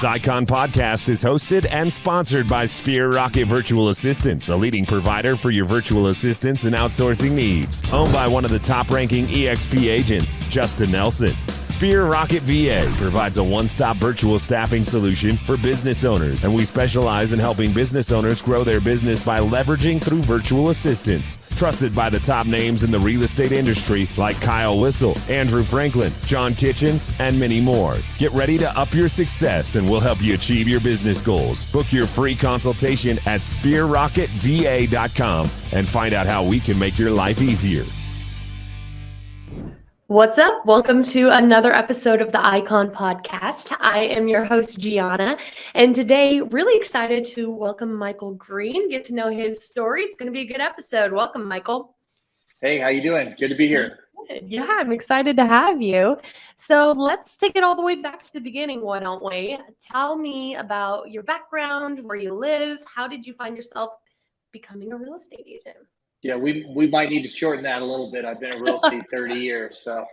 This Icon podcast is hosted and sponsored by Sphere Rocket Virtual Assistants, a leading provider for your virtual assistants and outsourcing needs. Owned by one of the top-ranking EXP agents, Justin Nelson. Sphere Rocket VA provides a one-stop virtual staffing solution for business owners, and we specialize in helping business owners grow their business by leveraging through virtual assistants. Trusted by the top names in the real estate industry like Kyle Whistle, Andrew Franklin, John Kitchens, and many more. Get ready to up your success and we'll help you achieve your business goals. Book your free consultation at sphererocketva.com and find out how we can make your life easier. What's up? Welcome to another episode of the Icon Podcast. I am your host, Gianna, and today really excited to welcome Michael Green, get to know his story. It's going to be a good episode. Welcome, Michael. Hey, how you doing? Good to be here. Yeah, I'm excited to have you. So let's take it all the way back to the beginning, why don't we? Tell me about your background, where you live. How did you find yourself becoming a real estate agent? Yeah, we might need to shorten that a little bit. I've been in real estate 30 years, so.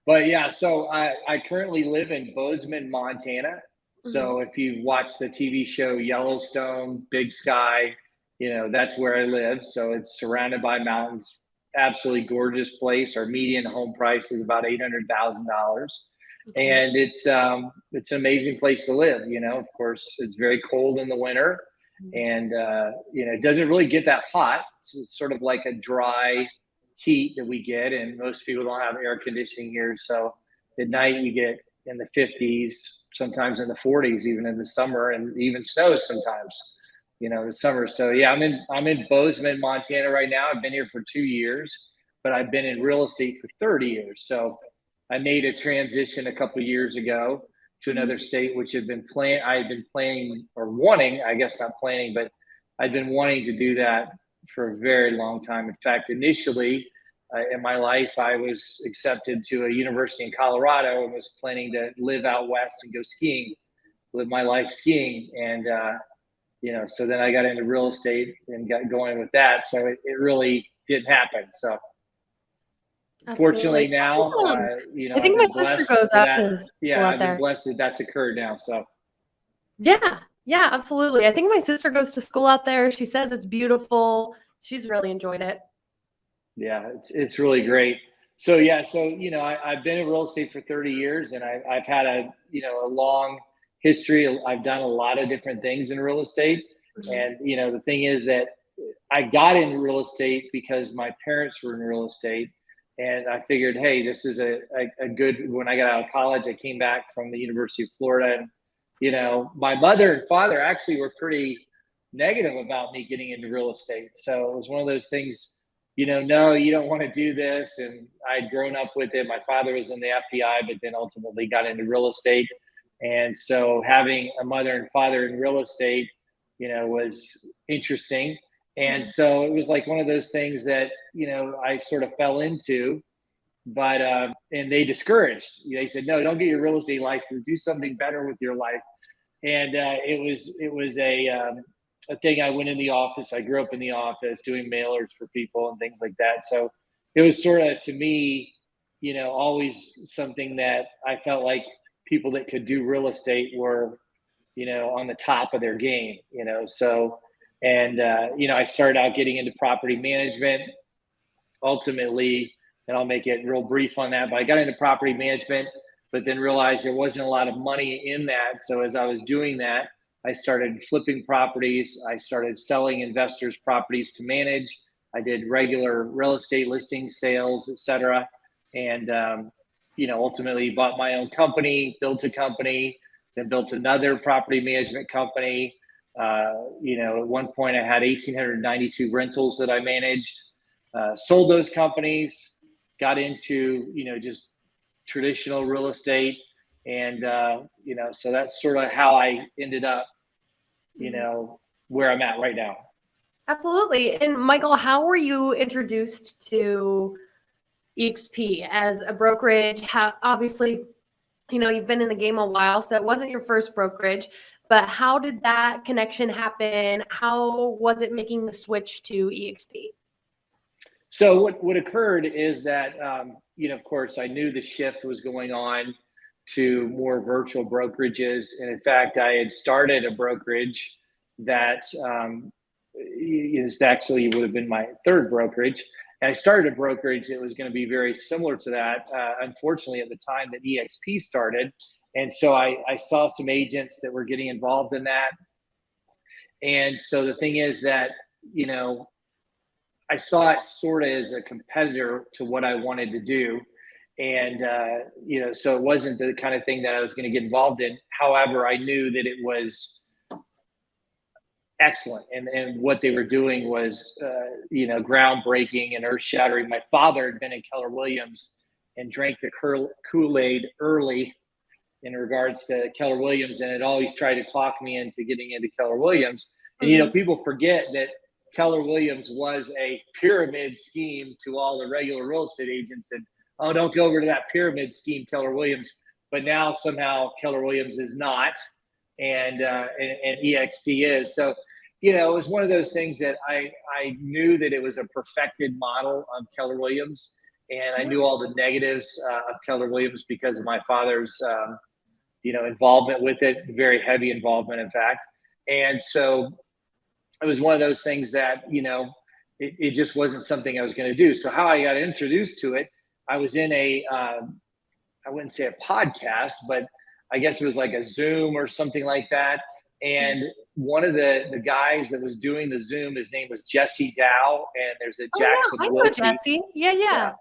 But yeah, so I currently live in Bozeman, Montana. Mm-hmm. So if you watch the TV show Yellowstone, Big Sky, that's where I live. So it's surrounded by mountains, absolutely gorgeous place. Our median home price is about $800,000. Okay. And it's an amazing place to live. Of course, it's very cold in the winter. And, it doesn't really get that hot. It's sort of like a dry heat that we get. And most people don't have air conditioning here. So at night you get in the 50s, sometimes in the 40s, even in the summer, and even snows sometimes, in the summer. So yeah, I'm in Bozeman, Montana right now. I've been here for 2 years, but I've been in real estate for 30 years. So I made a transition a couple of years ago to another state, which I've been planning or wanting, I guess not planning, but I've been wanting to do that for a very long time. In fact, initially in my life, I was accepted to a university in Colorado and was planning to live out west and go skiing, live my life skiing. And, so then I got into real estate and got going with that. So it really didn't happen. So Absolutely. Fortunately now, I think my sister goes out to I've been blessed that that's occurred now. So yeah, absolutely. I think my sister goes to school out there. She says it's beautiful. She's really enjoyed it. Yeah, it's really great. So yeah, I've been in real estate for 30 years, and I've had a long history. I've done a lot of different things in real estate, mm-hmm. And the thing is that I got into real estate because my parents were in real estate. And I figured, hey, this is a good, when I got out of college, I came back from the University of Florida, and, my mother and father actually were pretty negative about me getting into real estate. So it was one of those things, no, you don't want to do this. And I'd grown up with it. My father was in the FBI, but then ultimately got into real estate. And so having a mother and father in real estate, was interesting. And so it was like one of those things that, I sort of fell into, but, and they discouraged, they said, no, don't get your real estate license, do something better with your life. And it was a thing. I went in the office. I grew up in the office doing mailers for people and things like that. So it was sort of, to me, always something that I felt like people that could do real estate were, on the top of their game, so. And, I started out getting into property management ultimately, and I'll make it real brief on that, but I got into property management, but then realized there wasn't a lot of money in that. So as I was doing that, I started flipping properties. I started selling investors properties to manage. I did regular real estate listings, sales, et cetera. And, ultimately bought my own company, built a company, then built another property management company. At one point I had 1,892 rentals that I managed, sold those companies, got into, just traditional real estate. And, so that's sort of how I ended up, where I'm at right now. Absolutely. And Michael, how were you introduced to EXP as a brokerage? How, obviously, you've been in the game a while, so it wasn't your first brokerage, but how did that connection happen? How was it making the switch to EXP? So what occurred is that, of course, I knew the shift was going on to more virtual brokerages. And in fact, I had started a brokerage that is actually would have been my third brokerage. And I started a brokerage that was going to be very similar to that. Unfortunately, at the time that EXP started. And so I saw some agents that were getting involved in that. And so the thing is that, I saw it sort of as a competitor to what I wanted to do. And, so it wasn't the kind of thing that I was going to get involved in. However, I knew that it was excellent. And what they were doing was, groundbreaking and earth shattering. My father had been in Keller Williams and drank the Kool-Aid early in regards to Keller Williams, and had always tried to talk me into getting into Keller Williams. And, people forget that Keller Williams was a pyramid scheme to all the regular real estate agents. And, oh, don't go over to that pyramid scheme, Keller Williams. But now somehow Keller Williams is not, and EXP is. So, it was one of those things that I knew that it was a perfected model of Keller Williams. And I knew all the negatives of Keller Williams because of my father's, involvement with it, very heavy involvement, in fact. And so it was one of those things that, it just wasn't something I was going to do. So how I got introduced to it, I was in I wouldn't say a podcast, but I guess it was like a Zoom or something like that. And one of the guys that was doing the Zoom, his name was Jesse Dow, and there's a Jackson I know Wilkie. Jesse. Yeah.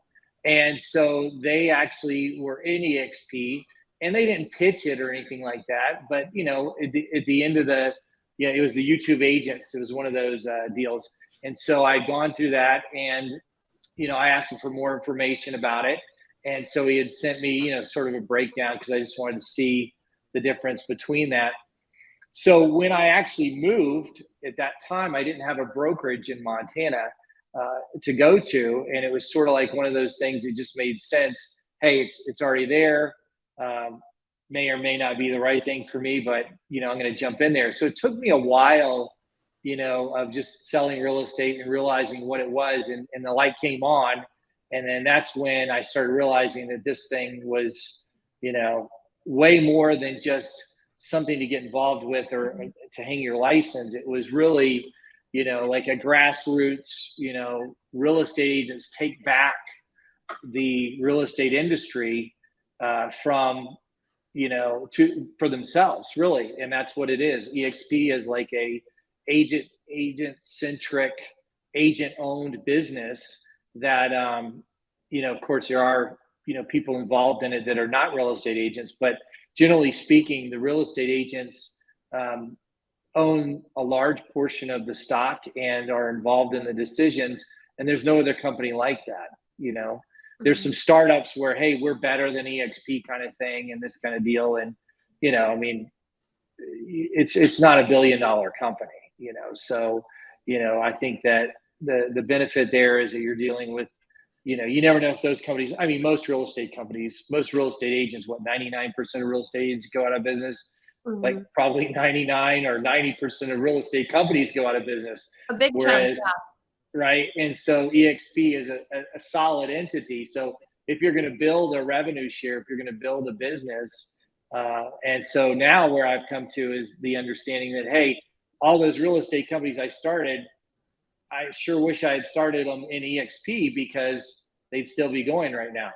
And so they actually were in EXP, and they didn't pitch it or anything like that. But, at the end of it was the YouTube agents. It was one of those deals. And so I'd gone through that, and, I asked him for more information about it. And so he had sent me, sort of a breakdown, because I just wanted to see the difference between that. So when I actually moved at that time, I didn't have a brokerage in Montana to go to. And it was sort of like one of those things that just made sense. Hey, it's already there. May or may not be the right thing for me, but, I'm going to jump in there. So it took me a while, of just selling real estate and realizing what it was. And the light came on. And then that's when I started realizing that this thing was, way more than just something to get involved with or to hang your license. It was really, like a grassroots, real estate agents take back the real estate industry from, for themselves, really. And that's what it is. EXP is like a agent-centric, agent-owned business that, of course, there are, people involved in it that are not real estate agents, but generally speaking, the real estate agents own a large portion of the stock and are involved in the decisions. And there's no other company like that. There's some startups where, hey, we're better than EXP kind of thing and this kind of deal. And, it's not $1 billion company, So, I think that the benefit there is that you're dealing with, you never know if those companies, most real estate companies, most real estate agents, 99% of real estate agents go out of business. Like probably 99 or 90% of real estate companies go out of business. A big chunk, yeah. Right. And so EXP is a solid entity. So if you're going to build a revenue share, if you're going to build a business, and so now where I've come to is the understanding that, hey, all those real estate companies I started, I sure wish I had started them in EXP because they'd still be going right now,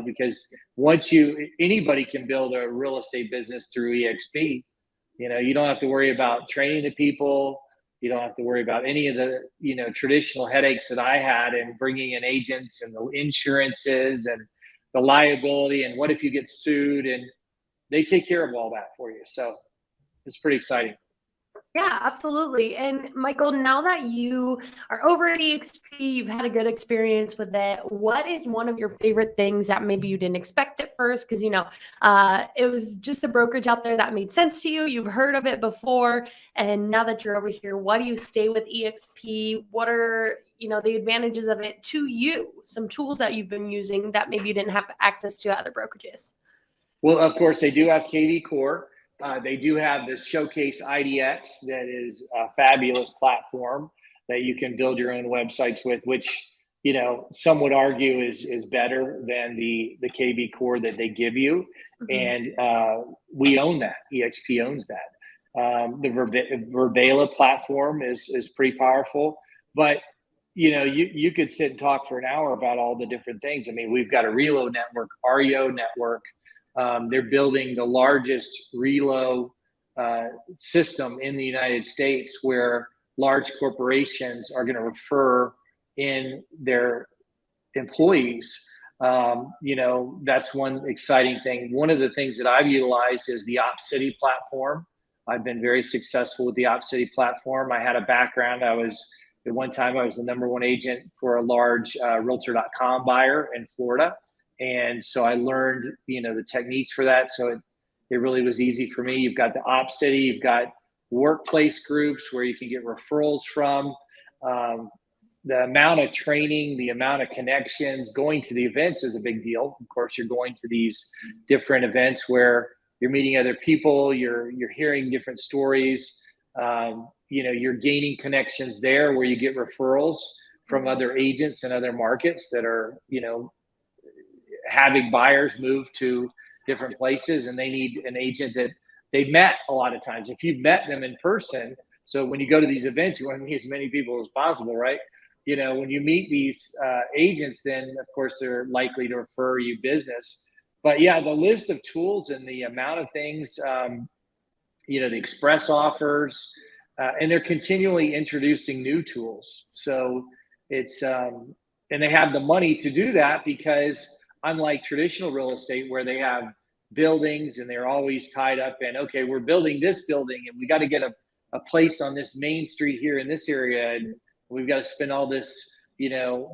because anybody can build a real estate business through EXP. You don't have to worry about training the people. You don't have to worry about any of the, traditional headaches that I had in bringing in agents and the insurances and the liability. And what if you get sued? And they take care of all that for you. So it's pretty exciting. Yeah, absolutely. And Michael, now that you are over at EXP, you've had a good experience with it. What is one of your favorite things that maybe you didn't expect at first? Because, it was just a brokerage out there that made sense to you. You've heard of it before. And now that you're over here, why do you stay with EXP? What are, the advantages of it to you? Some tools that you've been using that maybe you didn't have access to at other brokerages. Well, of course, they do have KV Core. They do have the Showcase IDX that is a fabulous platform that you can build your own websites with, which some would argue is better than the KV core that they give you. And we own that. EXP owns that. The Verbela platform is pretty powerful, but you could sit and talk for an hour about all the different things. I mean, we've got a Relo network, REO network. They're building the largest Relo system in the United States, where large corporations are going to refer in their employees. That's one exciting thing. One of the things that I've utilized is the OpCity platform. I've been very successful with the OpCity platform. I had a background. At one time, I was the #1 agent for a large Realtor.com buyer in Florida. And so I learned, the techniques for that. So it really was easy for me. You've got the OpCity, you've got workplace groups where you can get referrals from. The amount of training, the amount of connections, going to the events is a big deal. Of course, you're going to these different events where you're meeting other people, you're hearing different stories. You're gaining connections there where you get referrals from other agents in other markets that are, having buyers move to different places, and they need an agent that they met a lot of times. If you've met them in person, so when you go to these events, you want to meet as many people as possible, right? When you meet these agents, then of course they're likely to refer you business. But yeah, the list of tools and the amount of things, the express offers, and they're continually introducing new tools. So it's, and they have the money to do that, because unlike traditional real estate where they have buildings and they're always tied up in, okay, we're building this building and we got to get a place on this main street here in this area, and we've got to spend all this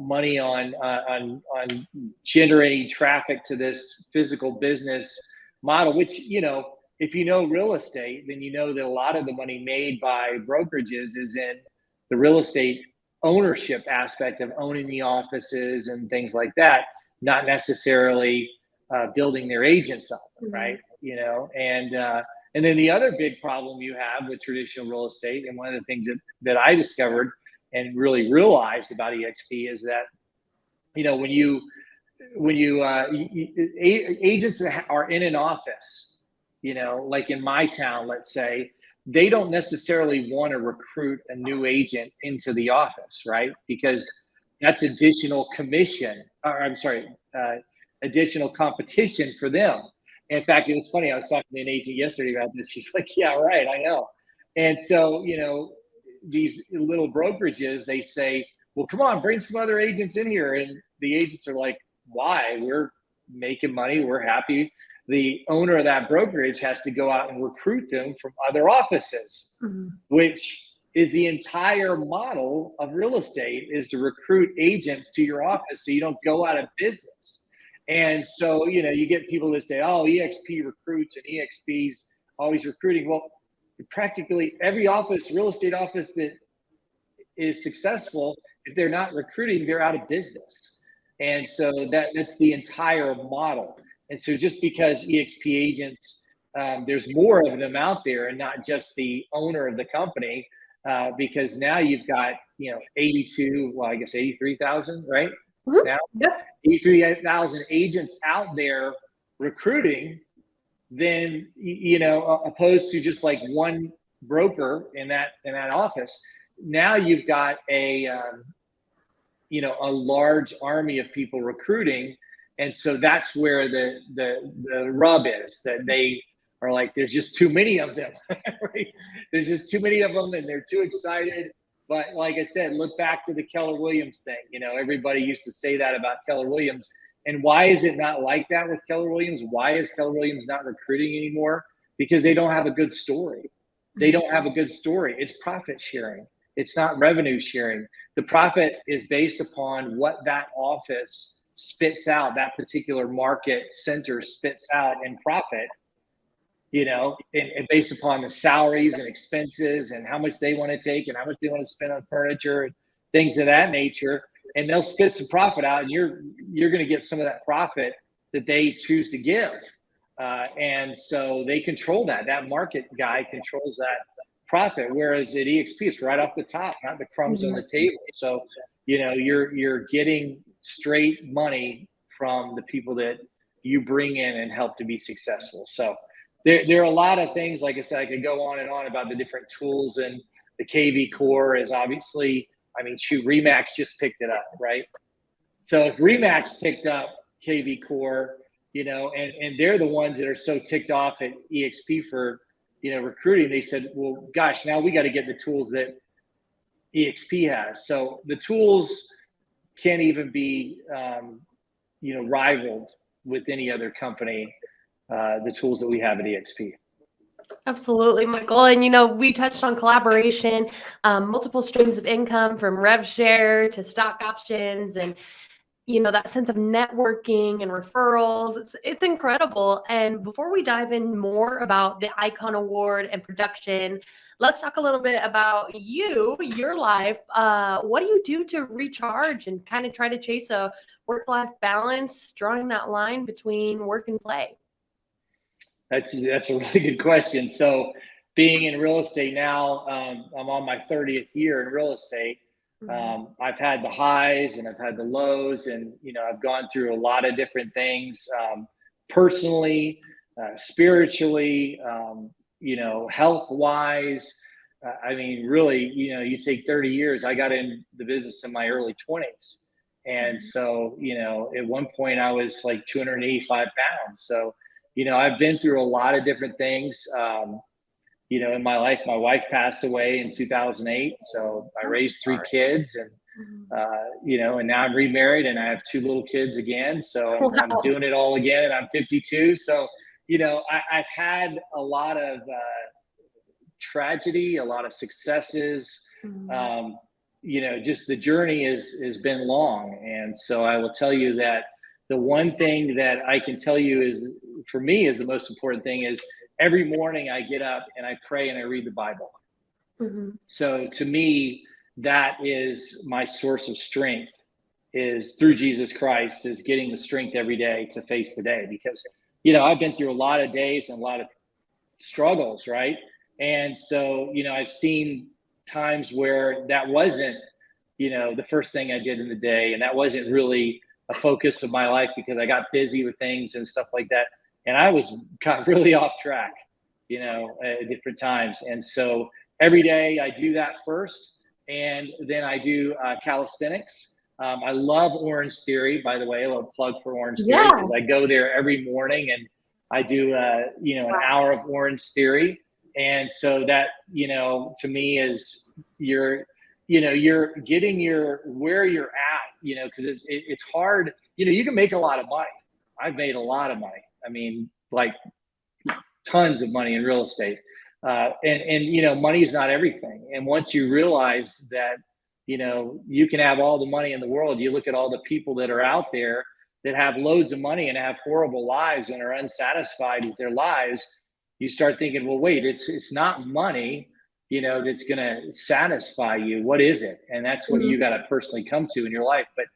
money on generating traffic to this physical business model, which if you know real estate, then you know that a lot of the money made by brokerages is in the real estate ownership aspect of owning the offices and things like that, not necessarily building their agents up, right? And then the other big problem you have with traditional real estate, and one of the things that I discovered and really realized about EXP is that, agents that are in an office, like in my town, let's say, they don't necessarily want to recruit a new agent into the office, right? Because that's additional commission, or additional competition for them. In fact, it was funny. I was talking to an agent yesterday about this. She's like, yeah, right, I know. And so, these little brokerages, they say, well, come on, bring some other agents in here. And the agents are like, why? We're making money. We're happy. The owner of that brokerage has to go out and recruit them from other offices, which is the entire model of real estate, is to recruit agents to your office so you don't go out of business. And so, you get people that say, oh, EXP recruits and EXP's always recruiting. Well, practically every office, real estate office that is successful, if they're not recruiting, they're out of business. And so that's the entire model. And so just because EXP agents, there's more of them out there and not just the owner of the company, because now you've got, 83,000, right? Now, 83,000 agents out there recruiting, then, opposed to just like one broker in that office. Now you've got a large army of people recruiting. And so that's where the rub is, that they are like, there's just too many of them, right? There's just too many of them and they're too excited. But like I said, look back to the Keller Williams thing. Everybody used to say that about Keller Williams. And why is it not like that with Keller Williams? Why is Keller Williams not recruiting anymore? Because they don't have a good story. They don't have a good story. It's profit sharing. It's not revenue sharing. The profit is based upon what that office spits out, that particular market center spits out in profit, and based upon the salaries and expenses and how much they want to take and how much they want to spend on furniture and things of that nature. And they'll spit some profit out, and you're going to get some of that profit that they choose to give. And so they control that. That market guy controls that profit. Whereas at EXP, it's right off the top, not the crumbs on the table. So, you're getting straight money from the people that you bring in and help to be successful. So there are a lot of things, like I said, I could go on and on about the different tools, and the KV Core is obviously, I mean, shoot, Remax just picked it up, right? So if Remax picked up KV Core, and they're the ones that are so ticked off at EXP for, recruiting, they said, well, gosh, now we got to get the tools that EXP has. So the tools can't even be, rivaled with any other company, the tools that we have at EXP. Absolutely, Michael. And, we touched on collaboration, multiple streams of income from rev share to stock options, and, that sense of networking and referrals. It's incredible. And before we dive in more about the Icon Award and production, let's talk a little bit about your life. What do you do to recharge and kind of try to chase a work-life balance, drawing that line between work and play? That's a really good question. So being in real estate now, I'm on my 30th year in real estate. I've had the highs and I've had the lows, and, I've gone through a lot of different things, personally, spiritually, health wise. I mean, really, you take 30 years, I got in the business in my early 20s. And so, at one point I was like 285 pounds. So, I've been through a lot of different things. In my life, my wife passed away in 2008. So I raised 3 kids, and, and now I'm remarried and I have 2 little kids again. So I'm doing it all again, and I'm 52. So, I've had a lot of tragedy, a lot of successes. Just the journey has been long. And so I will tell you that the one thing that I can tell you is, for me, is the most important thing is every morning I get up and I pray and I read the Bible. So to me, that is my source of strength, is through Jesus Christ, is getting the strength every day to face the day. Because, I've been through a lot of days and a lot of struggles, right? And so, I've seen times where that wasn't, the first thing I did in the day, and that wasn't really a focus of my life because I got busy with things and stuff like that. And I got really off track, at different times. And so every day I do that first, and then I do calisthenics. I love Orange Theory, by the way. A little plug for Orange Theory, because I go there every morning and I do, an hour of Orange Theory. And so that, to me is you're getting where you're at, because it's hard. You can make a lot of money. I've made a lot of money. I mean, like tons of money in real estate. And money is not everything. And once you realize that, you can have all the money in the world, you look at all the people that are out there that have loads of money and have horrible lives and are unsatisfied with their lives. You start thinking, well, wait, it's not money, that's going to satisfy you. What is it? And that's what you got to personally come to in your life. But,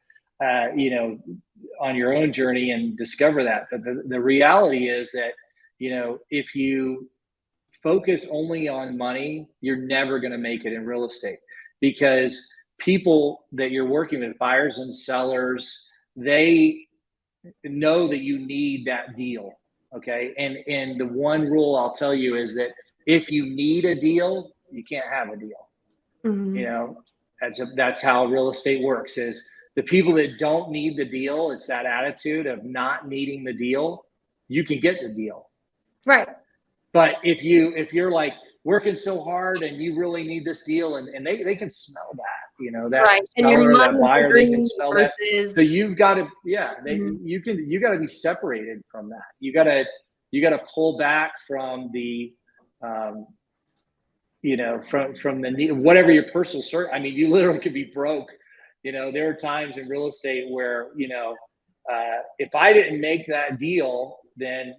on your own journey and discover that. But the reality is that, if you focus only on money, you're never going to make it in real estate, because people that you're working with, buyers and sellers, they know that you need that deal. Okay. And the one rule I'll tell you is that if you need a deal, you can't have a deal. That's how real estate works, is the people that don't need the deal, it's that attitude of not needing the deal, you can get the deal. Right. But if you're like working so hard and you really need this deal, and they can smell that, that right. seller, and that buyer, they can smell that. So you've got to, you got to be separated from that. You got to pull back from the, from the need, whatever your personal circle. I mean, you literally could be broke. There are times in real estate where, if I didn't make that deal, then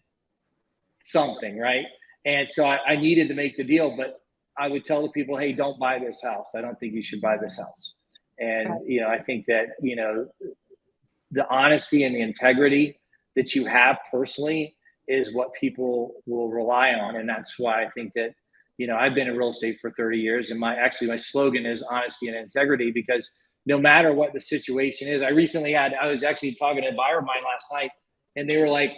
something, right? And so I needed to make the deal, but I would tell the people, hey, don't buy this house. I don't think you should buy this house. And, I think that, the honesty and the integrity that you have personally is what people will rely on. And that's why I think that, I've been in real estate for 30 years, and my slogan is honesty and integrity, because no matter what the situation is. I was actually talking to a buyer of mine last night, and they were like,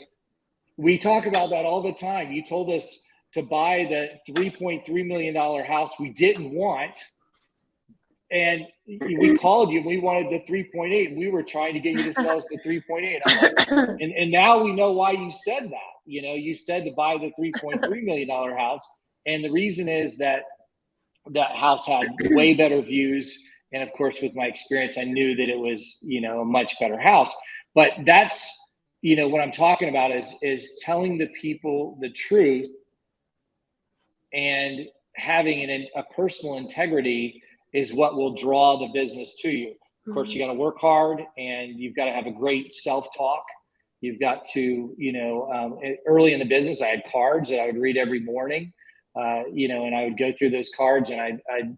we talk about that all the time. You told us to buy the $3.3 million house we didn't want, and we called you, we wanted the 3.8, and we were trying to get you to sell us the 3.8. I'm like, and now we know why you said that. You said to buy the $3.3 million house, and the reason is that that house had way better views, and of course, with my experience, I knew that it was a much better house. But that's what I'm talking about is telling the people the truth and having a personal integrity is what will draw the business to you. Of course, you got to work hard, and you've got to have a great self-talk. You've got to, early in the business, I had cards that I would read every morning, and I would go through those cards, and I'd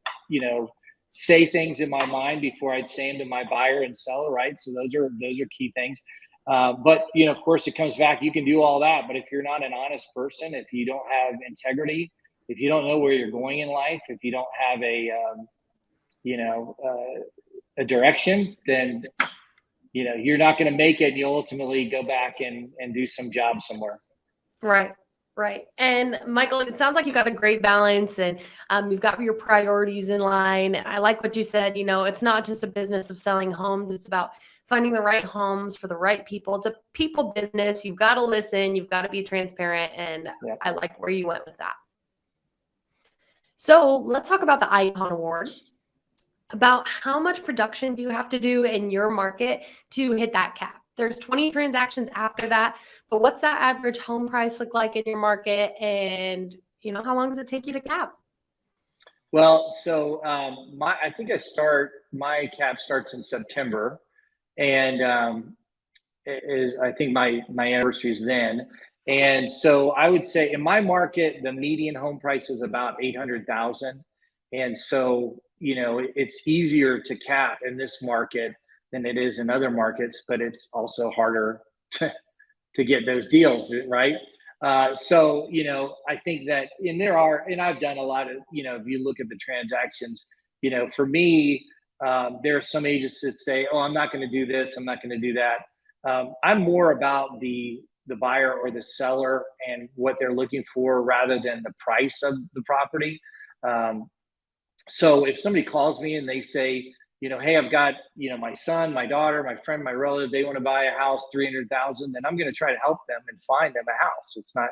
say things in my mind before I'd say them to my buyer and seller, right? So those are key things. But, of course, it comes back. You can do all that, but if you're not an honest person, if you don't have integrity, if you don't know where you're going in life, if you don't have a direction, then you're not going to make it. And you'll ultimately go back and do some job somewhere. Right. And Michael, it sounds like you got a great balance, and you've got your priorities in line. I like what you said. It's not just a business of selling homes. It's about finding the right homes for the right people. It's a people business. You've got to listen. You've got to be transparent. And yeah. I like where you went with that. So let's talk about the Icon Award. About how much production do you have to do in your market to hit that cap? There's 20 transactions after that, but what's that average home price look like in your market? And how long does it take you to cap? Well, so I think my cap starts in September, and I think my anniversary is then. And so I would say in my market, the median home price is about $800,000. And so, it's easier to cap in this market than it is in other markets, but it's also harder to get those deals, right? So, I think that, and I've done a lot of, if you look at the transactions, for me, there are some agents that say, oh, I'm not going to do this, I'm not going to do that. I'm more about the buyer or the seller and what they're looking for rather than the price of the property. So if somebody calls me and they say, hey, I've got, my son, my daughter, my friend, my relative, they want to buy a house, $300,000, then I'm going to try to help them and find them a house. It's not,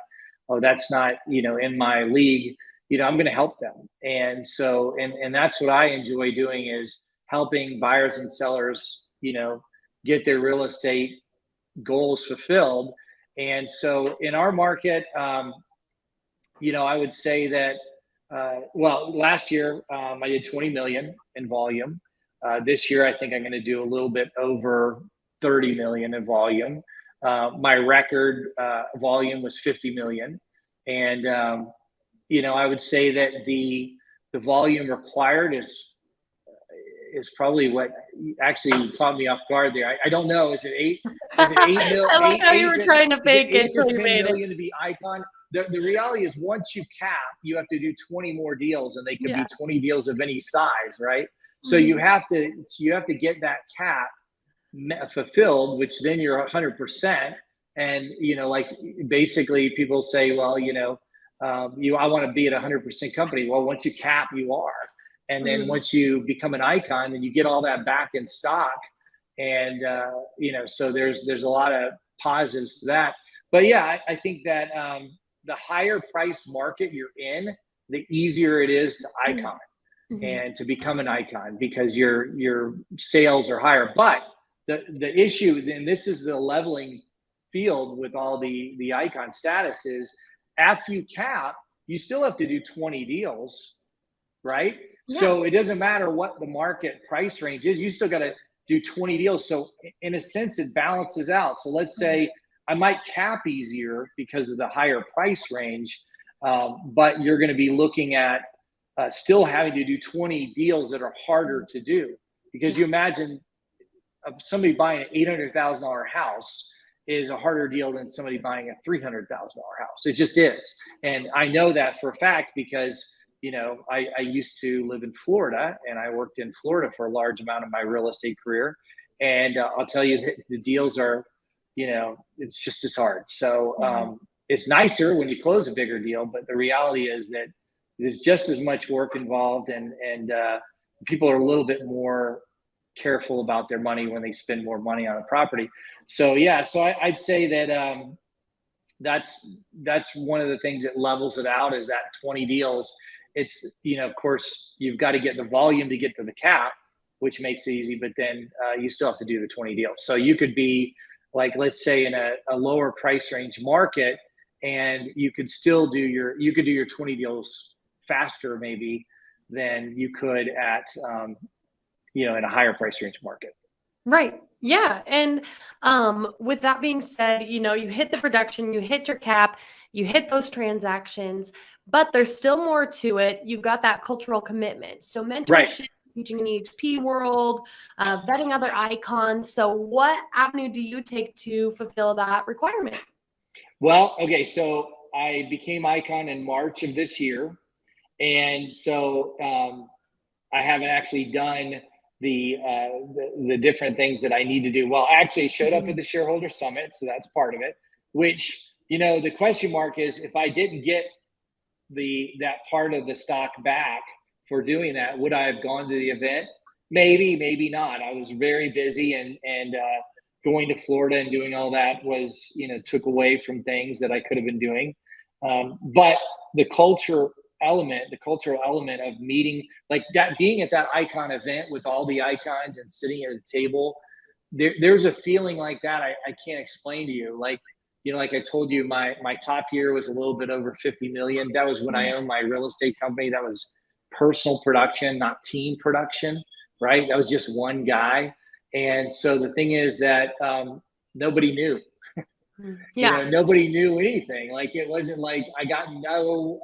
oh, that's not, in my league, I'm going to help them. And so, and that's what I enjoy doing, is helping buyers and sellers, get their real estate goals fulfilled. And so in our market, I would say that, last year I did 20 million in volume. This year, I think I'm going to do a little bit over 30 million in volume. My record volume was 50 million. And, I would say that the volume required is probably what actually caught me off guard there. I don't know. Is it 8 million? I like how you were trying to fake it. 8 to 10 million to be Icon. The reality is, once you cap, you have to do 20 more deals, and they could be 20 deals of any size, right? So you have to get that cap fulfilled, which then you're 100%. And like basically people say, well, I want to be at 100% company. Well, once you cap, you are. And then once you become an Icon, then you get all that back in stock. And so there's a lot of positives to that. But yeah, I think that the higher price market you're in, the easier it is to Icon. And to become an Icon, because your sales are higher. But the issue, and this is the leveling field with all the Icon status, is after you cap, you still have to do 20 deals, right? Yeah. So it doesn't matter what the market price range is, you still got to do 20 deals. So in a sense, it balances out. So let's say I might cap easier because of the higher price range, but you're going to be looking at still having to do 20 deals that are harder to do, because you imagine somebody buying an $800,000 house is a harder deal than somebody buying a $300,000 house. It just is. And I know that for a fact, because I used to live in Florida, and I worked in Florida for a large amount of my real estate career. And I'll tell you that the deals are, it's just as hard. So it's nicer when you close a bigger deal, but the reality is that there's just as much work involved, and people are a little bit more careful about their money when they spend more money on a property. So I'd say that that's one of the things that levels it out, is that 20 deals. It's, of course, you've got to get the volume to get to the cap, which makes it easy, but then you still have to do the 20 deals. So you could be like, let's say in a lower price range market, and you could still do your 20 deals faster maybe than you could at, in a higher price range market. Right. Yeah. And with that being said, you hit the production, you hit your cap, you hit those transactions, but there's still more to it. You've got that cultural commitment. So mentorship, Right. teaching in the EXP world, vetting other icons. So what avenue do you take to fulfill that requirement? Well, okay. So I became icon in March of this year. And so I haven't actually done the different things that I need to do. Well, I actually showed up at the shareholder summit, so that's part of it, which, the question mark is, if I didn't get that part of the stock back for doing that, would I have gone to the event? Maybe not. I was very busy, and going to Florida and doing all that was, took away from things that I could have been doing. But the cultural element of meeting, like that, being at that icon event with all the icons and sitting at a table, there's a feeling like that I can't explain to you. Like, like I told you, my top year was a little bit over 50 million. That was when I owned my real estate company. That was personal production, not team production, right? That was just one guy. And so the thing is that nobody knew. Yeah. Nobody knew anything. Like, it wasn't like I got no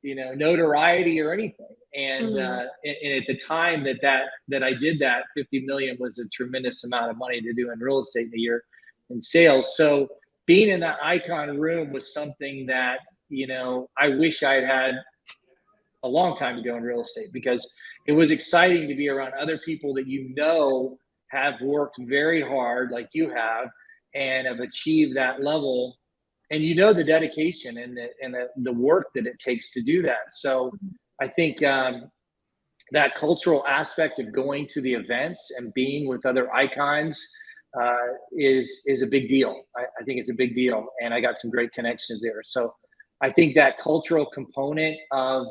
notoriety or anything. And at the time that I did that, 50 million was a tremendous amount of money to do in real estate in a year in sales. So being in that icon room was something that, I wish I'd had a long time ago in real estate, because it was exciting to be around other people that, have worked very hard like you have, and have achieved that level. And the dedication and the work that it takes to do that. So I think that cultural aspect of going to the events and being with other icons is a big deal. I think it's a big deal, and I got some great connections there. So I think that cultural component of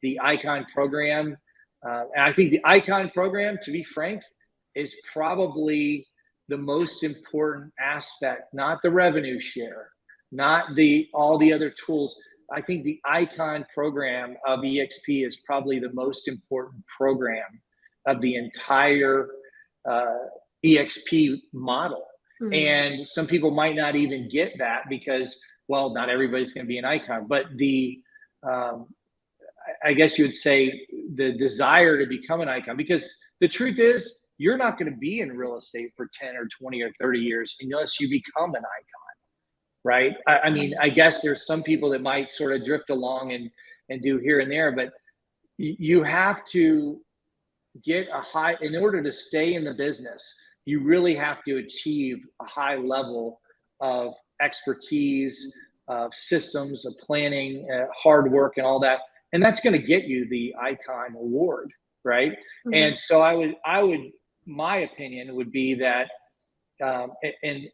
the icon program, and I think the icon program, to be frank, is probably the most important aspect, not the revenue share, not all the other tools. I think the icon program of EXP is probably the most important program of the entire EXP model. And some people might not even get that, because, well, not everybody's going to be an icon, but I guess you would say the desire to become an icon, because the truth is, you're not going to be in real estate for 10 or 20 or 30 years unless you become an icon. Right. I mean, I guess there's some people that might sort of drift along and do here and there, but you have to get in order to stay in the business, you really have to achieve a high level of expertise, of systems, of planning, hard work, and all that. And that's going to get you the icon award. Right. And so I would, my opinion would be that, and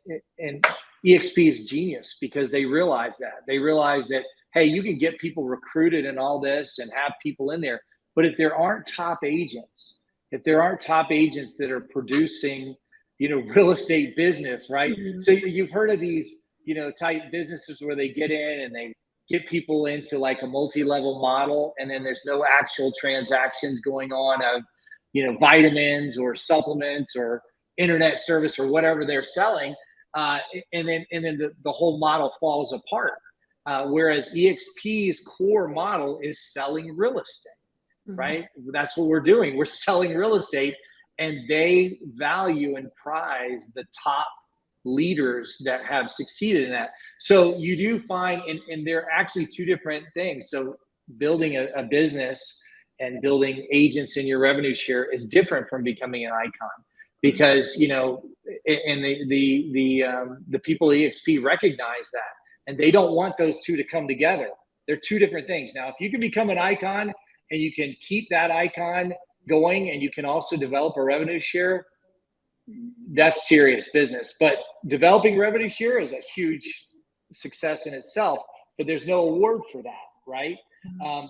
EXP is genius, because they realize that, hey, you can get people recruited and all this and have people in there, but if there aren't top agents that are producing, real estate business, right? So you've heard of these, type businesses where they get in and they get people into like a multi-level model, and then there's no actual transactions going on of, vitamins or supplements or internet service or whatever they're selling. And then the whole model falls apart. Whereas EXP's core model is selling real estate, right? That's what we're doing. We're selling real estate, and they value and prize the top leaders that have succeeded in that. So you do find, and they're actually two different things. So building a business and building agents in your revenue share is different from becoming an icon, because and the people at EXP recognize that, and they don't want those two to come together. They're two different things. Now, if you can become an icon and you can keep that icon going, and you can also develop a revenue share, that's serious business. But developing revenue share is a huge success in itself, but there's no award for that, right?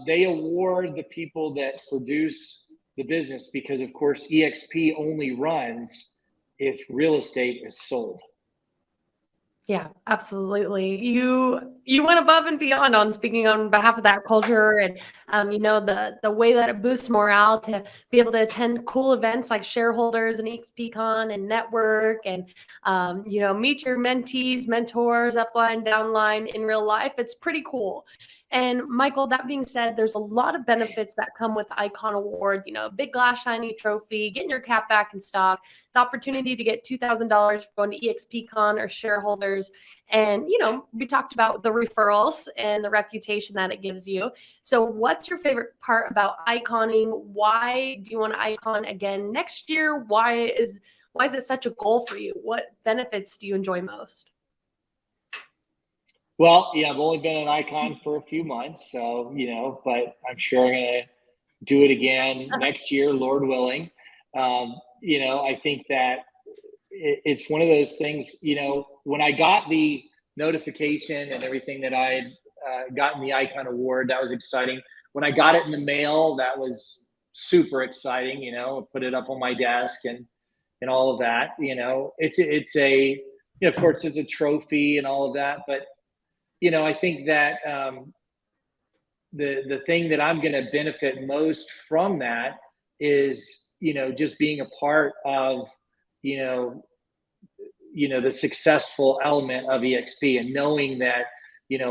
They award the people that produce the business, because of course EXP only runs if real estate is sold. Yeah, absolutely. You went above and beyond on speaking on behalf of that culture, and the way that it boosts morale to be able to attend cool events like shareholders and EXPCon and network, and meet your mentees, mentors, upline, downline in real life. It's pretty cool. And Michael, that being said, there's a lot of benefits that come with the Icon Award, big glass shiny trophy, getting your cap back in stock, the opportunity to get $2,000 for going to EXPCon or shareholders. And, we talked about the referrals and the reputation that it gives you. So what's your favorite part about iconing? Why do you want to icon again next year? Why is it such a goal for you? What benefits do you enjoy most? Well, yeah, I've only been an icon for a few months, so, but I'm sure I'm going to do it again next year, Lord willing. I think that it's one of those things, when I got the notification and everything that I had gotten the Icon Award, that was exciting. When I got it in the mail, that was super exciting, put it up on my desk and all of that. It's of course it's a trophy and all of that, but I think that the thing that I'm going to benefit most from that is, just being a part of, the successful element of EXP, and knowing that,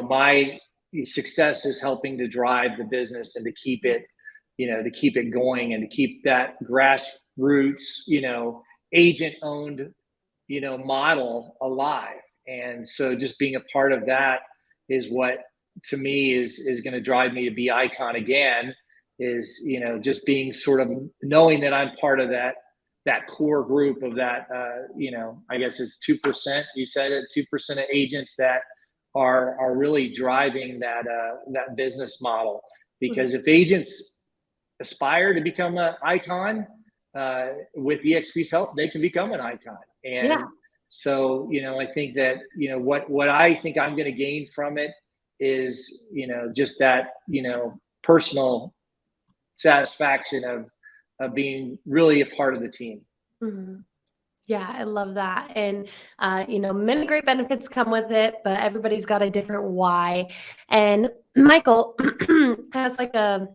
my success is helping to drive the business and to keep it, going, and to keep that grassroots, agent owned, model alive. And so just being a part of that is what, to me, is going to drive me to be icon again, is, just being sort of knowing that I'm part of that core group of that, I guess it's 2%, you said it, 2% of agents that are really driving that business model. Because if agents aspire to become an icon, with EXP's help, they can become an icon. And yeah. So, I think that, what I think I'm going to gain from it is, just that, personal satisfaction of being really a part of the team. Mm-hmm. Yeah, I love that. And, many great benefits come with it, but everybody's got a different why. And Michael, as like a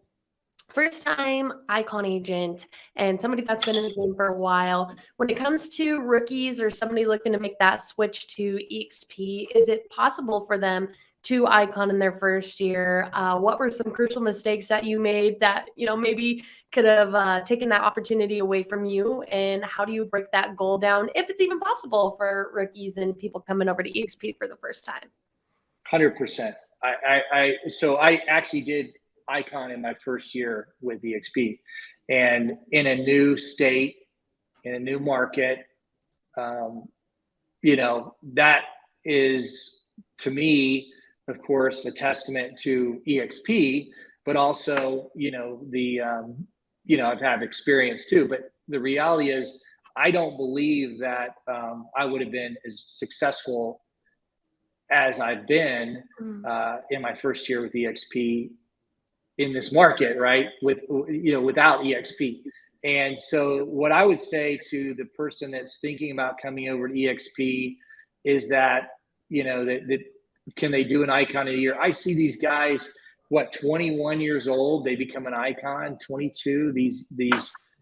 first-time icon agent and somebody that's been in the game for a while, when it comes to rookies or somebody looking to make that switch to EXP, is it possible for them to icon in their first year? What were some crucial mistakes that you made that, maybe could have taken that opportunity away from you? And how do you break that goal down, if it's even possible for rookies and people coming over to EXP for the first time? 100%. So I actually did icon in my first year with EXP, and in a new state, in a new market. That is, to me, of course, a testament to EXP, but also, I've had experience too. But the reality is, I don't believe that I would have been as successful as I've been in my first year with EXP in this market, right? Without EXP. And so what I would say to the person that's thinking about coming over to EXP is that, that can they do an icon in a year? I see these guys, 21 years old, they become an icon, 22, these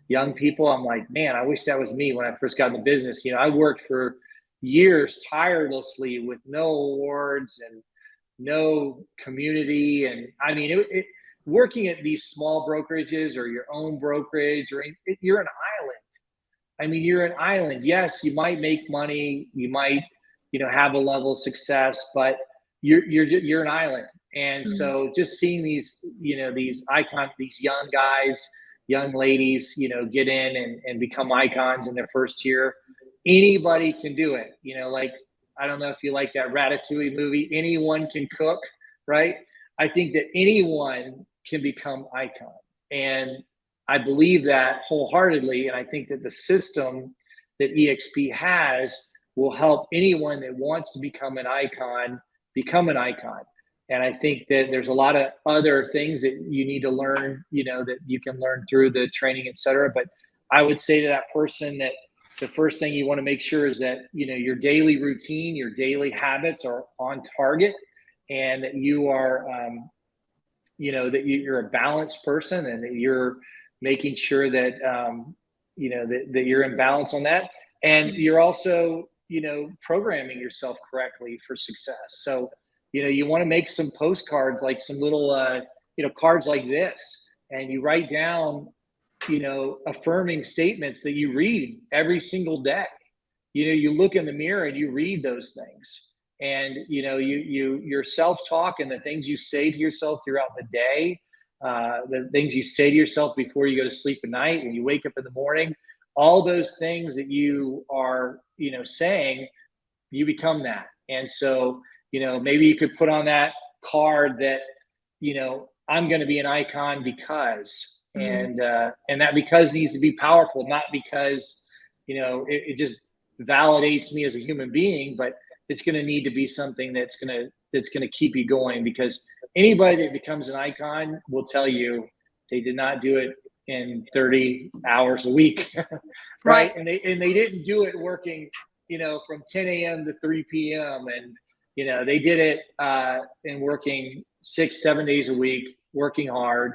young people. I'm like, man, I wish that was me when I first got in the business. I worked for years tirelessly with no awards and no community. And I mean, working at these small brokerages or your own brokerage, you're an island. I mean, you're an island. Yes, you might make money, you might, have a level of success, but you're an island. And Mhm. so just seeing these, these icons, these young guys, young ladies, get in and become icons in their first year, anybody can do it. Like, I don't know if you like that Ratatouille movie, anyone can cook, right? I think that anyone can become icon. And I believe that wholeheartedly. And I think that the system that EXP has will help anyone that wants to become an icon become an icon. And I think that there's a lot of other things that you need to learn, that you can learn through the training, et cetera. But I would say to that person that the first thing you want to make sure is that, your daily routine, your daily habits are on target, and that you are, that you're a balanced person, and that you're making sure that, that you're in balance on that. And you're also, programming yourself correctly for success. So, you want to make some postcards, like some little, cards like this, and you write down, affirming statements that you read every single day. You look in the mirror and you read those things, and your self-talk and the things you say to yourself throughout the day, the things you say to yourself before you go to sleep at night, when you wake up in the morning, all those things that you are, saying, you become that. And so, maybe you could put on that card that, I'm going to be an icon because, and that because needs to be powerful, not because, it just validates me as a human being, but it's going to need to be something that's going to keep you going, because anybody that becomes an icon will tell you they did not do it in 30 hours a week. Right. And they didn't do it working, from 10 a.m. to 3 p.m. And, they did it in working 6-7 days a week, working hard.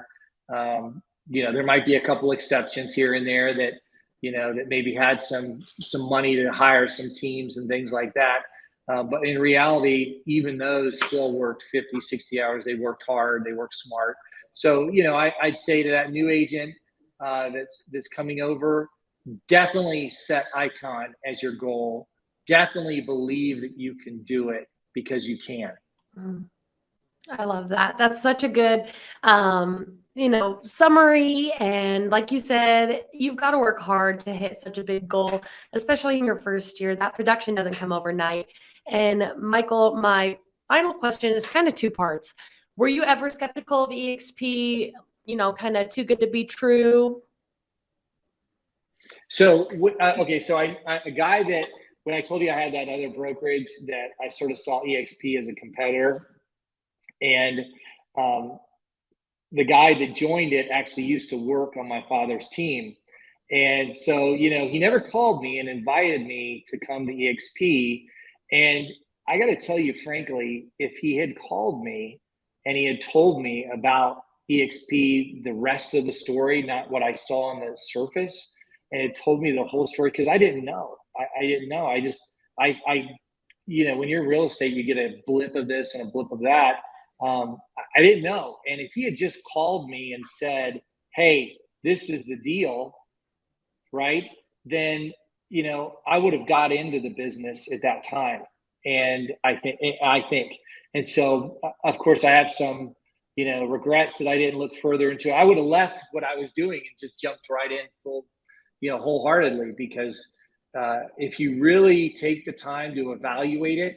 There might be a couple exceptions here and there that, that maybe had some money to hire some teams and things like that. But in reality, even those still worked 50, 60 hours. They worked hard, they worked smart. So, I'd say to that new agent that's coming over, definitely set icon as your goal. Definitely believe that you can do it, because you can. I love that. That's such a good, summary. And like you said, you've got to work hard to hit such a big goal, especially in your first year. That production doesn't come overnight. And Michael, my final question is kind of two parts. Were you ever skeptical of EXP, kind of too good to be true? So, okay. So a guy that, when I told you I had that other brokerage, that I sort of saw EXP as a competitor, and the guy that joined it actually used to work on my father's team. And so, he never called me and invited me to come to EXP. And I got to tell you, frankly, if he had called me and he had told me about EXP, the rest of the story, not what I saw on the surface, and it told me the whole story, because I didn't know. I didn't know. When you're in real estate, you get a blip of this and a blip of that. I didn't know. And if he had just called me and said, hey, this is the deal, right, then, I would have got into the business at that time. And I think, and so, of course, I have some, regrets that I didn't look further into. I would have left what I was doing and just jumped right in full, wholeheartedly, because if you really take the time to evaluate it,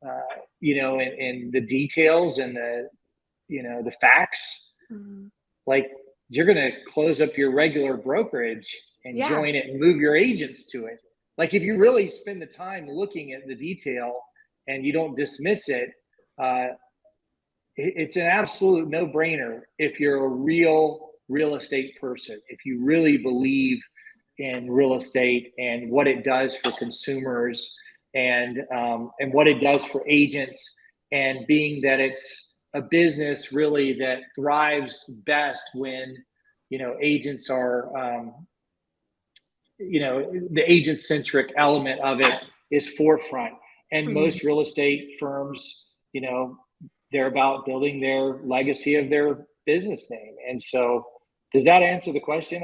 and the details and the facts, like, you're going to close up your regular brokerage and join it and move your agents to it. Like, if you really spend the time looking at the detail and you don't dismiss it, it's an absolute no-brainer if you're a real estate person, if you really believe in real estate and what it does for consumers, and what it does for agents, and being that it's a business really that thrives best when, agents are, the agent-centric element of it is forefront. And most real estate firms, they're about building their legacy of their business name. And so, Does that answer the question?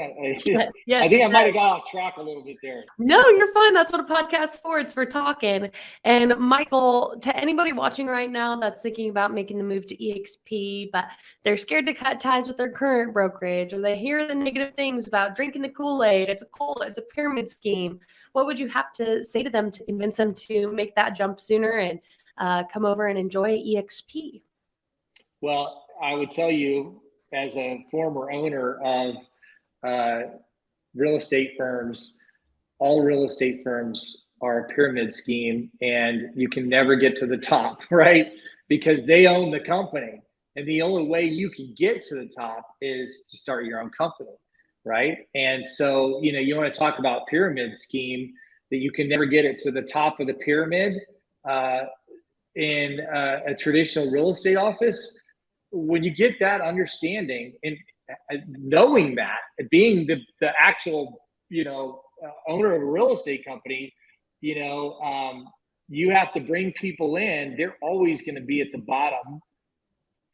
Yes, I think I might have got off track a little bit there. No, you're fine. That's what a podcast's for. It's for talking. And Michael, to anybody watching right now that's thinking about making the move to EXP, but they're scared to cut ties with their current brokerage, or they hear the negative things about drinking the Kool-Aid, it's a cult, it's a pyramid scheme, what would you have to say to them to convince them to make that jump sooner and come over and enjoy EXP? Well, I would tell you, as a former owner of real estate firms, all real estate firms are a pyramid scheme, and you can never get to the top, right? Because they own the company. And the only way you can get to the top is to start your own company, right? And so, you want to talk about pyramid scheme, that you can never get it to the top of the pyramid in a traditional real estate office. When you get that understanding and knowing that, being the actual, owner of a real estate company, you have to bring people in. They're always going to be at the bottom,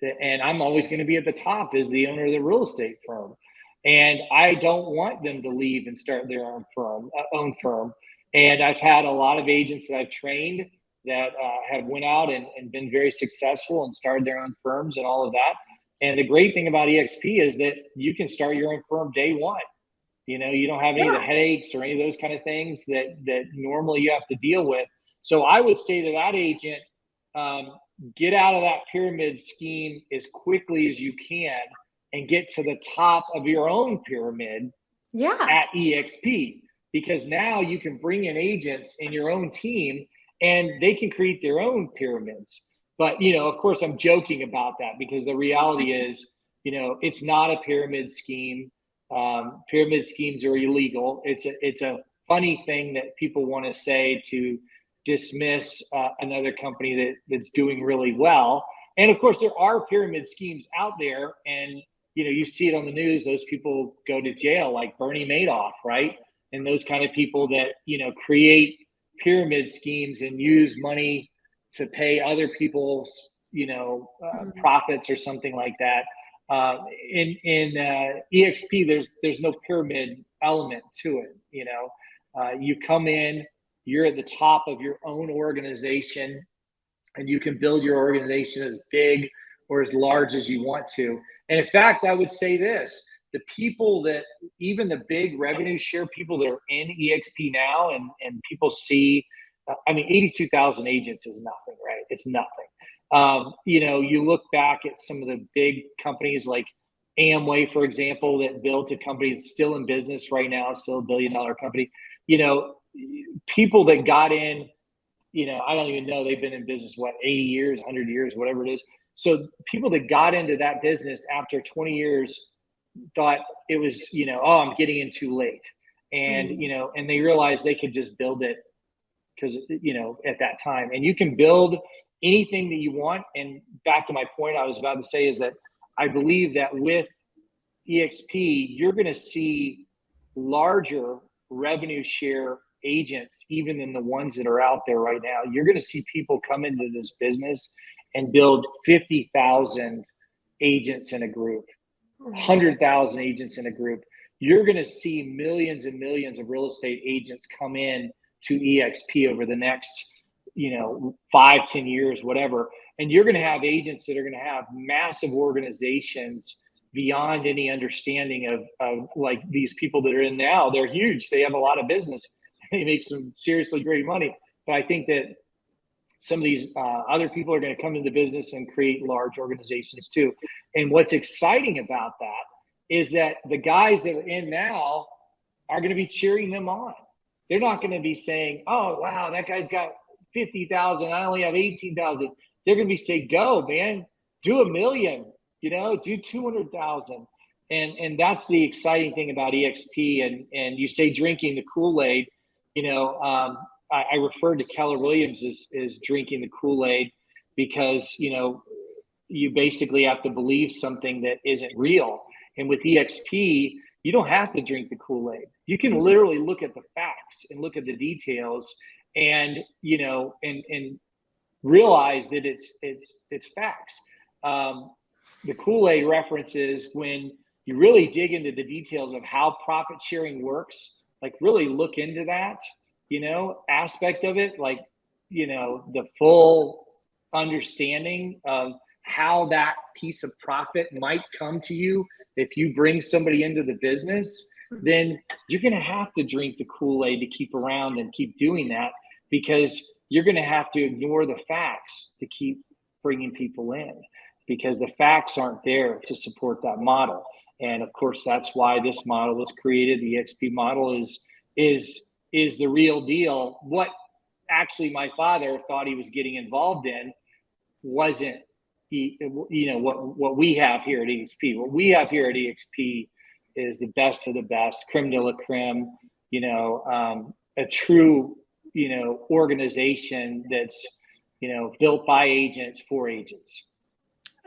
and I'm always going to be at the top as the owner of the real estate firm. And I don't want them to leave and start their own firm. And I've had a lot of agents that I've trained that have went out and been very successful and started their own firms and all of that. And the great thing about EXP is that you can start your own firm day one. You don't have any of the headaches or any of those kind of things that normally you have to deal with. So I would say to that agent, get out of that pyramid scheme as quickly as you can and get to the top of your own pyramid at EXP, because now you can bring in agents in your own team and they can create their own pyramids. But, of course, I'm joking about that, because the reality is, it's not a pyramid scheme. Pyramid schemes are illegal. It's a funny thing that people want to say to dismiss another company that's doing really well. And of course, there are pyramid schemes out there, and you see it on the news. Those people go to jail, like Bernie Madoff, right? And those kind of people that create pyramid schemes and use money to pay other people's profits or something like that. In EXP, there's no pyramid element to it. You come in, you're at the top of your own organization, and you can build your organization as big or as large as you want to. And in fact, I would say this: the people that, even the big revenue share people that are in EXP now, and people see, 82,000 agents is nothing, right? It's nothing. You look back at some of the big companies like Amway, for example, that built a company that's still in business right now, still $1 billion company. People that got in, I don't even know, they've been in business, 80 years, 100 years, whatever it is. So people that got into that business after 20 years thought it was, I'm getting in too late. And, and they realized they could just build it because, at that time. And you can build anything that you want. And back to my point I was about to say is that I believe that with EXP, you're going to see larger revenue share agents, even than the ones that are out there right now. You're going to see people come into this business and build 50,000 agents in a group, 100,000 agents in a group. You're going to see millions and millions of real estate agents come in to EXP over the next, 5-10 years, whatever. And you're going to have agents that are going to have massive organizations beyond any understanding of like these people that are in now. They're huge. They have a lot of business. They make some seriously great money. But I think that some of these other people are going to come into business and create large organizations too. And what's exciting about that is that the guys that are in now are going to be cheering them on. They're not going to be saying, oh, wow, that guy's got 50,000. I only have 18,000. They're going to be saying, go, man, do $1 million, do 200,000. And that's the exciting thing about EXP. And you say drinking the Kool-Aid, I referred to Keller Williams as drinking the Kool-Aid because, you basically have to believe something that isn't real. And with EXP, you don't have to drink the Kool-Aid. You can literally look at the facts and look at the details and, and realize that it's facts. The Kool-Aid reference is when you really dig into the details of how profit sharing works, like really look into that, aspect of it, like, the full understanding of how that piece of profit might come to you if you bring somebody into the business, then you're going to have to drink the Kool-Aid to keep around and keep doing that, because you're going to have to ignore the facts to keep bringing people in, because the facts aren't there to support that model. And of course, that's why this model was created. The EXP model is the real deal. What actually my father thought he was getting involved in wasn't, what we have here at EXP. What we have here at EXP is the best of the best, creme de la creme, a true, organization that's, built by agents for agents.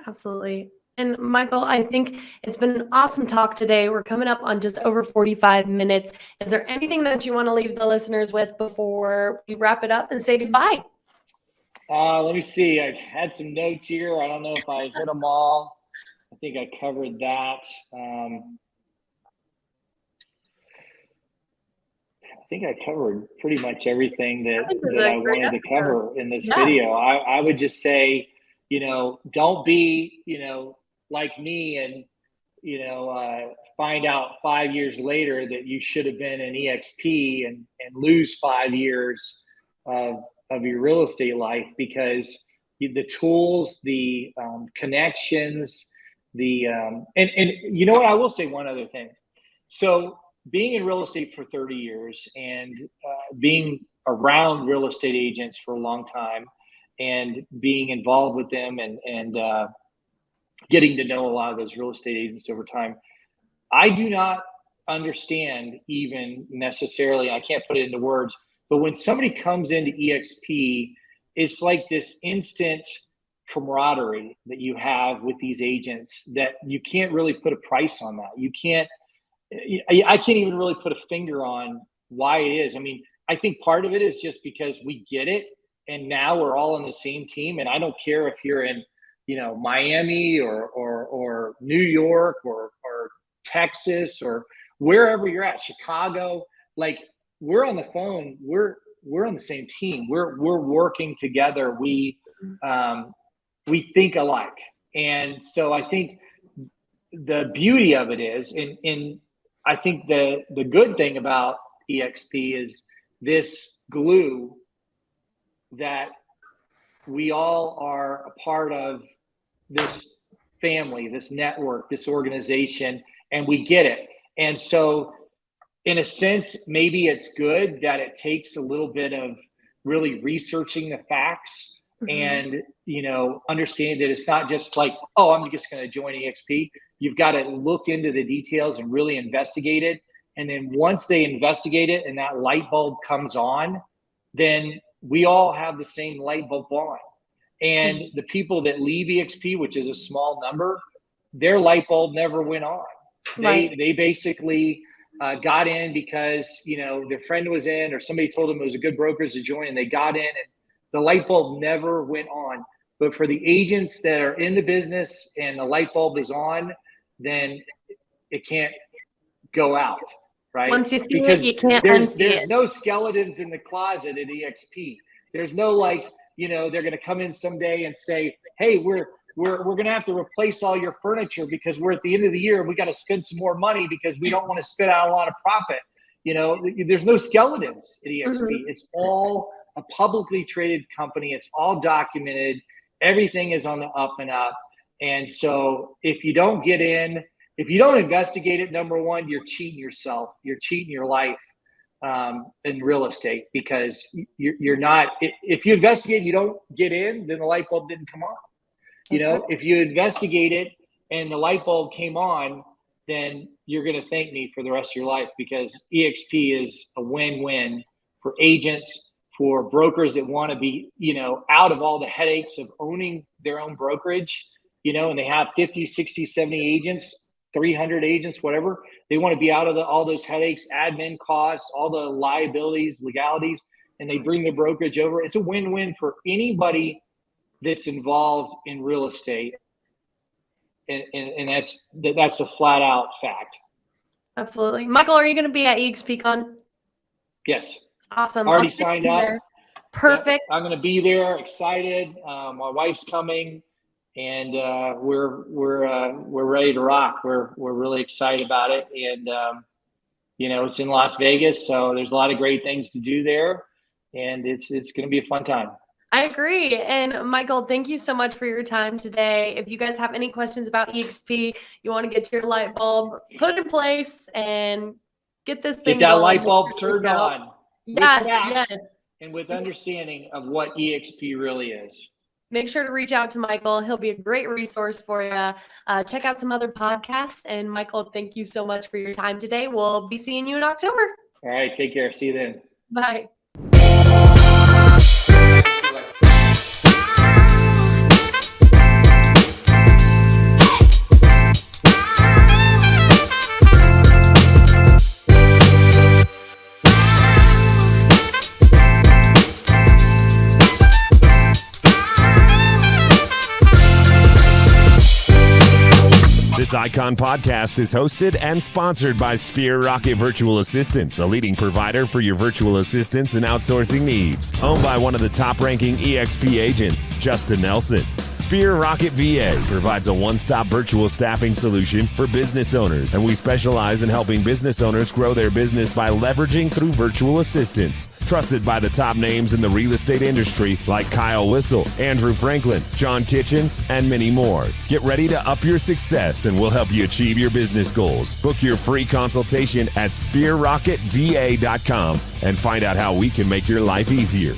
Absolutely. And Michael, I think it's been an awesome talk today. We're coming up on just over 45 minutes. Is there anything that you want to leave the listeners with before we wrap it up and say goodbye? Let me see. I had some notes here. I don't know if I hit them all. I think I covered that. I think I covered pretty much everything that I wanted to cover in this video. I would just say, don't be, like me and, find out 5 years later that you should have been an EXP and lose 5 years of your real estate life, because the tools, the connections, and you know what, I will say one other thing. So being in real estate for 30 years and being around real estate agents for a long time and being involved with them and getting to know a lot of those real estate agents over time, I do not understand even necessarily, I can't put it into words, but when somebody comes into EXP, it's like this instant camaraderie that you have with these agents that you can't really put a price on that. I can't even really put a finger on why it is. I mean, I think part of it is just because we get it, and now we're all on the same team. And I don't care if you're in, Miami or New York or Texas or wherever you're at, Chicago. Like, we're on the phone. We're on the same team. We're working together. We think alike, and so I think the beauty of it is, and I think the good thing about EXP is this glue that we all are a part of, this family, this network, this organization, and we get it. And so in a sense, maybe it's good that it takes a little bit of really researching the facts and, understanding that it's not just like, oh, I'm just going to join EXP. You've got to look into the details and really investigate it. And then once they investigate it and that light bulb comes on, then we all have the same light bulb on. And the people that leave EXP, which is a small number, their light bulb never went on. They basically got in because, their friend was in, or somebody told them it was a good brokerage to join, and they got in, and the light bulb never went on. But for the agents that are in the business and the light bulb is on, then it can't go out, right? Once you see because it, you can't there's unsee it. no skeletons in the closet at EXP. There's no they're going to come in someday and say, hey, we're going to have to replace all your furniture because we're at the end of the year and we got to spend some more money because we don't want to spit out a lot of profit. There's no skeletons at EXP. It's all a publicly traded company. It's all documented. Everything is on the up and up. And so if you don't get in, if you don't investigate it, number one, you're cheating yourself. You're cheating your life in real estate, because you're not, if you investigate and you don't get in, then the light bulb didn't come on. If you investigate it and the light bulb came on, then you're going to thank me for the rest of your life, because EXP is a win-win for agents, for brokers that want to be, out of all the headaches of owning their own brokerage, and they have 50, 60, 70 agents, 300 agents, whatever. They want to be out of all those headaches, admin costs, all the liabilities, legalities, and they bring the brokerage over. It's a win-win for anybody that's involved in real estate. and that's a flat out fact. Absolutely. Michael, are you going to be at EXPCon? Yes. Awesome. Already signed up. Perfect. Yep, I'm going to be there. Excited. My wife's coming, and we're ready to rock. We're really excited about it, and it's in Las Vegas, so there's a lot of great things to do there, and it's going to be a fun time. I agree. And Michael, thank you so much for your time today. If you guys have any questions about EXP, you want to get your light bulb put in place and get this thing Get that going, light bulb turned on. Yes, with facts yes. And with understanding of what EXP really is. Make sure to reach out to Michael. He'll be a great resource for you. Check out some other podcasts. And Michael, thank you so much for your time today. We'll be seeing you in October. All right. Take care. See you then. Bye. This Icon podcast is hosted and sponsored by Sphere Rocket Virtual Assistants, a leading provider for your virtual assistants and outsourcing needs. Owned by one of the top-ranking EXP agents, Justin Nelson. Sphere Rocket VA provides a one-stop virtual staffing solution for business owners, and we specialize in helping business owners grow their business by leveraging through virtual assistants. Trusted by the top names in the real estate industry like Kyle Whistle, Andrew Franklin, John Kitchens, and many more. Get ready to up your success and we'll help you achieve your business goals. Book your free consultation at sphererocketva.com and find out how we can make your life easier.